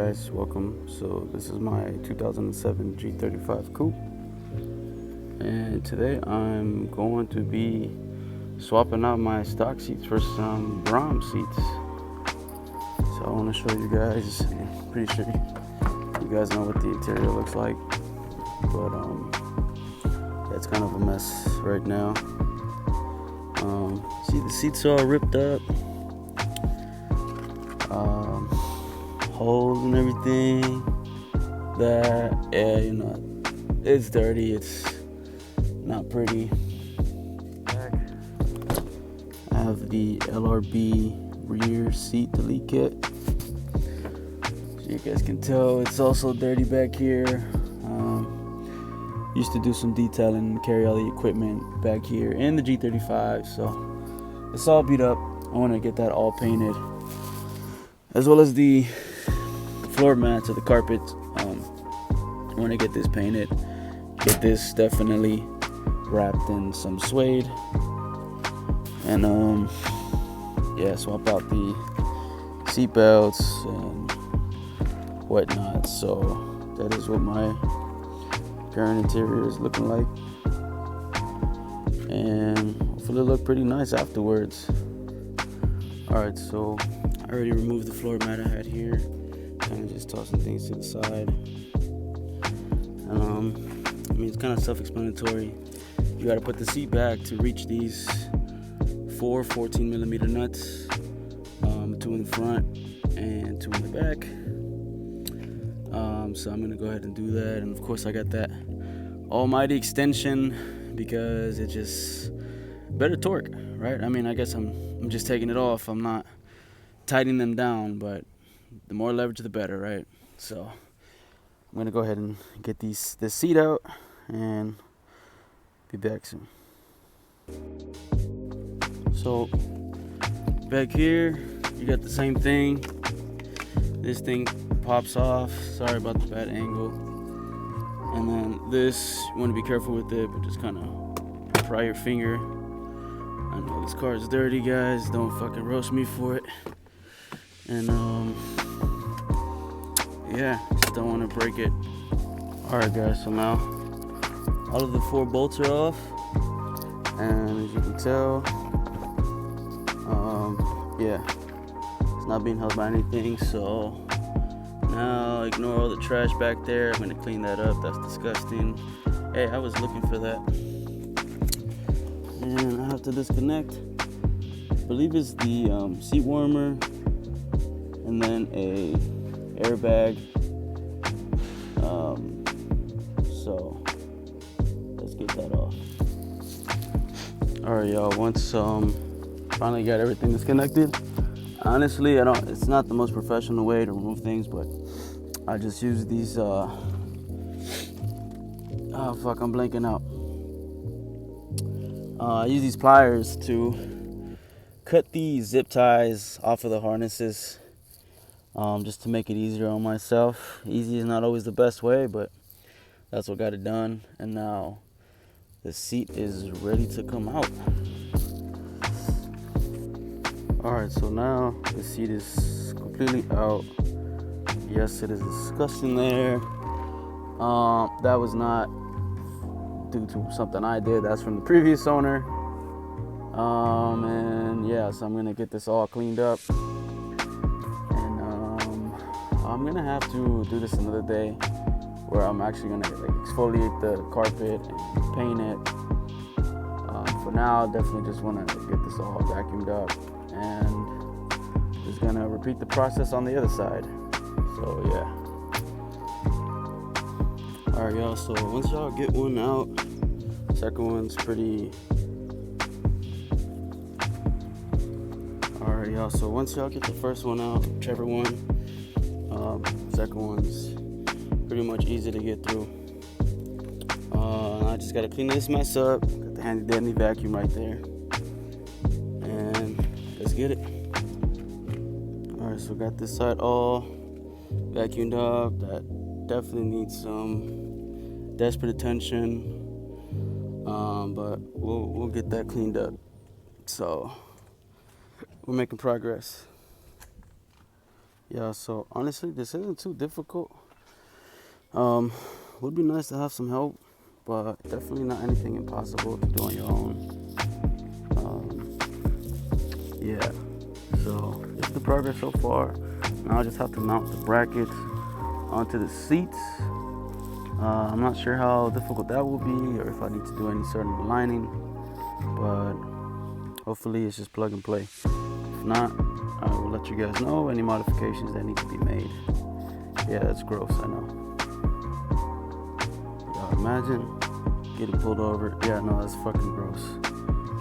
guys, welcome. So this is my 2007 G35 Coupe, and today I'm going to be swapping out my stock seats for some Brom seats. So I want to show you guys. I'm pretty sure you guys know what the interior looks like, but yeah, it's kind of a mess right now. See, the seats are all ripped up. Holes and everything. It's dirty, it's not pretty. I have the LRB rear seat delete kit, so you guys can tell it's also dirty back here. Used to do some detailing and carry all the equipment back here in the G35, so it's all beat up. I want to get that all painted, as well as the floor mats or the carpets. I want to get this painted, get this definitely wrapped in some suede, and yeah, swap out the seat belts and whatnot. So that is what my current interior is looking like, and hopefully it'll look pretty nice afterwards. Alright, so I already removed the floor mat I had here, kind of just tossing things to the side. It's kind of self-explanatory. You got to put the seat back to reach these 4 14mm nuts, 2 in the front and 2 in the back. So I'm gonna go ahead and do that, and of course I got that almighty extension because it just better torque, right? I guess I'm just taking it off. I'm not tightening them down, but the more leverage the better, right? So I'm gonna go ahead and get this seat out and be back soon. So back here you got the same thing. This thing pops off. Sorry about the bad angle. And then this, you want to be careful with it, but just kind of pry your finger. I know this car is dirty, guys. Don't fucking roast me for it. And yeah, just don't want to break it. Alright guys, so now all of the 4 bolts are off, and as you can tell, yeah, it's not being held by anything. So now ignore all the trash back there. I'm gonna clean that up. That's disgusting. Hey, I was looking for that. And I have to disconnect, I believe it's the seat warmer, and then a airbag. So let's get that off. Alright y'all, once finally got everything disconnected, honestly it's not the most professional way to remove things, but I just use these I'm blanking out. I use these pliers to cut the zip ties off of the harnesses, just to make it easier on myself. Easy is not always the best way, but that's what got it done. And now the seat is ready to come out. Alright, so now the seat is completely out. Yes, it is disgusting there. That was not due to something I did. That's from the previous owner. And yeah, so I'm gonna get this all cleaned up, and I'm gonna have to do this another day, where I'm actually gonna exfoliate the carpet and paint it. For now, definitely just want to get this all vacuumed up, and just gonna repeat the process on the other side. So yeah. Alright y'all, so once y'all get one out, second one's pretty. Alright y'all, so once y'all get the first one out, whichever one, second one's pretty much easy to get through. I just gotta clean this mess up. Got the handy dandy vacuum right there, and let's get it. Alright, so got this side all vacuumed up. That definitely needs some desperate attention, but we'll get that cleaned up. So we're making progress. Yeah, so honestly, this isn't too difficult. Would be nice to have some help, but definitely not anything impossible to do on your own. Yeah, so it's the progress so far. Now I just have to mount the brackets onto the seats. I'm not sure how difficult that will be, or if I need to do any sort of aligning, but hopefully it's just plug and play. If not, I will let you guys know any modifications that need to be made. Yeah, that's gross, I know. Y'all imagine getting pulled over. Yeah, no, that's fucking gross.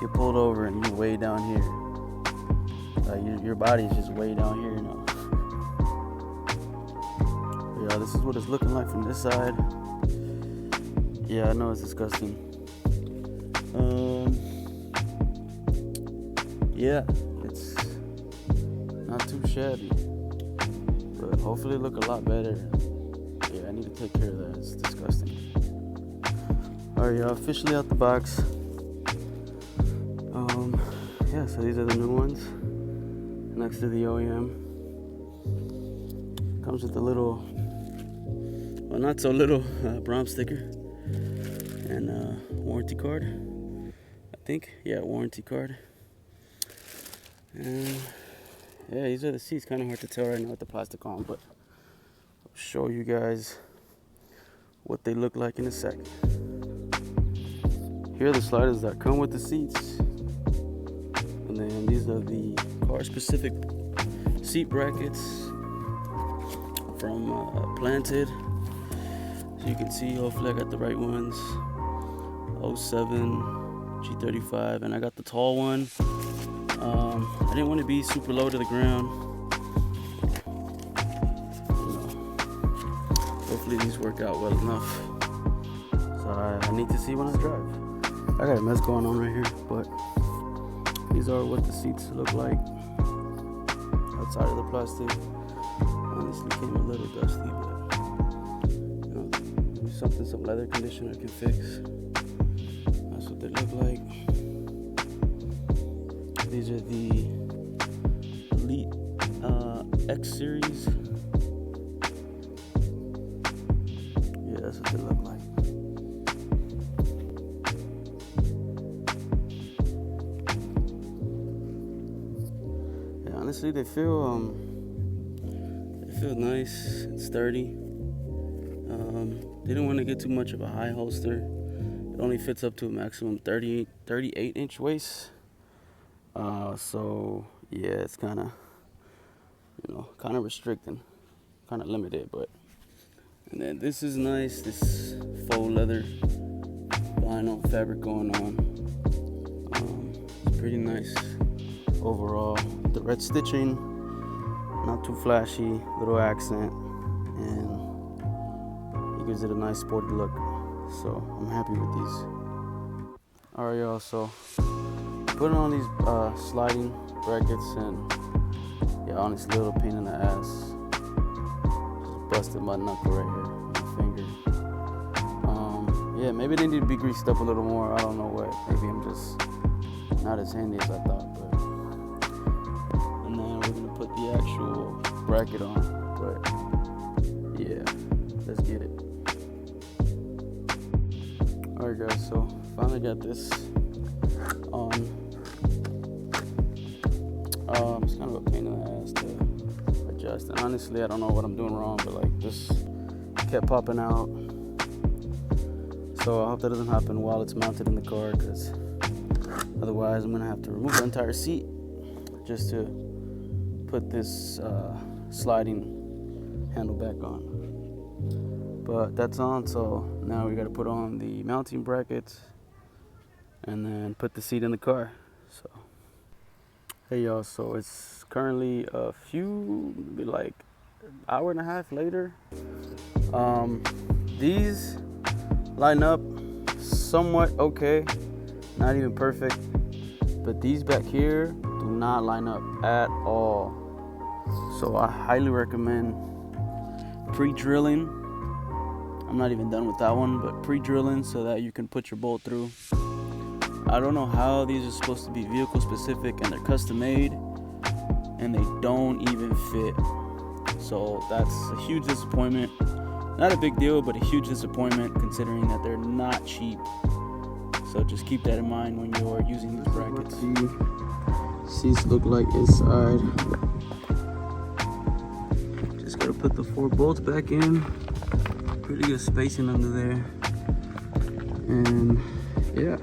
Get pulled over and you're way down here. Your body's just way down here, you know. Yeah, this is what it's looking like from this side. Yeah, I know it's disgusting. Yeah, it's not too shabby, but hopefully it'll look a lot better. Yeah, I need to take care of that. It's disgusting. Alright, y'all, officially out the box. Yeah, so these are the new ones next to the OEM. Comes with a little, well, not so little Brom sticker and warranty card, I think. Yeah, warranty card. And yeah, these are the seats. Kind of hard to tell right now with the plastic on, but I'll show you guys what they look like in a second. Here are the sliders that come with the seats, and then these are the car-specific seat brackets from Planted. So you can see, hopefully I got the right ones. 07 G35, and I got the tall one. I didn't want to be super low to the ground. Hopefully these work out well enough. So I need to see when I drive. I got a mess going on right here, but these are what the seats look like outside of the plastic. Honestly, came a little dusty, but you know, maybe some leather conditioner can fix. That's what they look like. These are the Elite X series. Yeah, that's what they look like. Yeah, honestly, they feel nice and sturdy. Didn't want to get too much of a high holster. It only fits up to a maximum 38 inch waist. So yeah, it's kind of restricting, kind of limited. But and then this is nice. This faux leather vinyl fabric going on. It's pretty nice overall. The red stitching, not too flashy, little accent, and it gives it a nice sporty look. So I'm happy with these. All right, y'all. So putting on these sliding brackets, and yeah, honestly, a little pain in the ass. Just busted my knuckle right here, my finger. Yeah, maybe they need to be greased up a little more. I don't know what. Maybe I'm just not as handy as I thought. But and then we're gonna put the actual bracket on. But yeah, let's get it. All right, guys. So finally got this on. It's kind of a pain in the ass to adjust, and honestly I don't know what I'm doing wrong, but like this kept popping out, so I hope that doesn't happen while it's mounted in the car, because otherwise I'm gonna have to remove the entire seat just to put this sliding handle back on. But that's on, so now we got to put on the mounting brackets and then put the seat in the car. So hey y'all, so it's currently maybe like an hour and a half later. These line up somewhat okay, not even perfect, but these back here do not line up at all. So I highly recommend pre-drilling. I'm not even done with that one, but pre-drilling so that you can put your bolt through. I don't know how these are supposed to be vehicle specific and they're custom made and they don't even fit. So that's a huge disappointment. Not a big deal, but a huge disappointment considering that they're not cheap. So just keep that in mind when you're using these brackets. What the seats look like inside. Just gotta put the 4 bolts back in. Pretty good spacing under there. And yeah.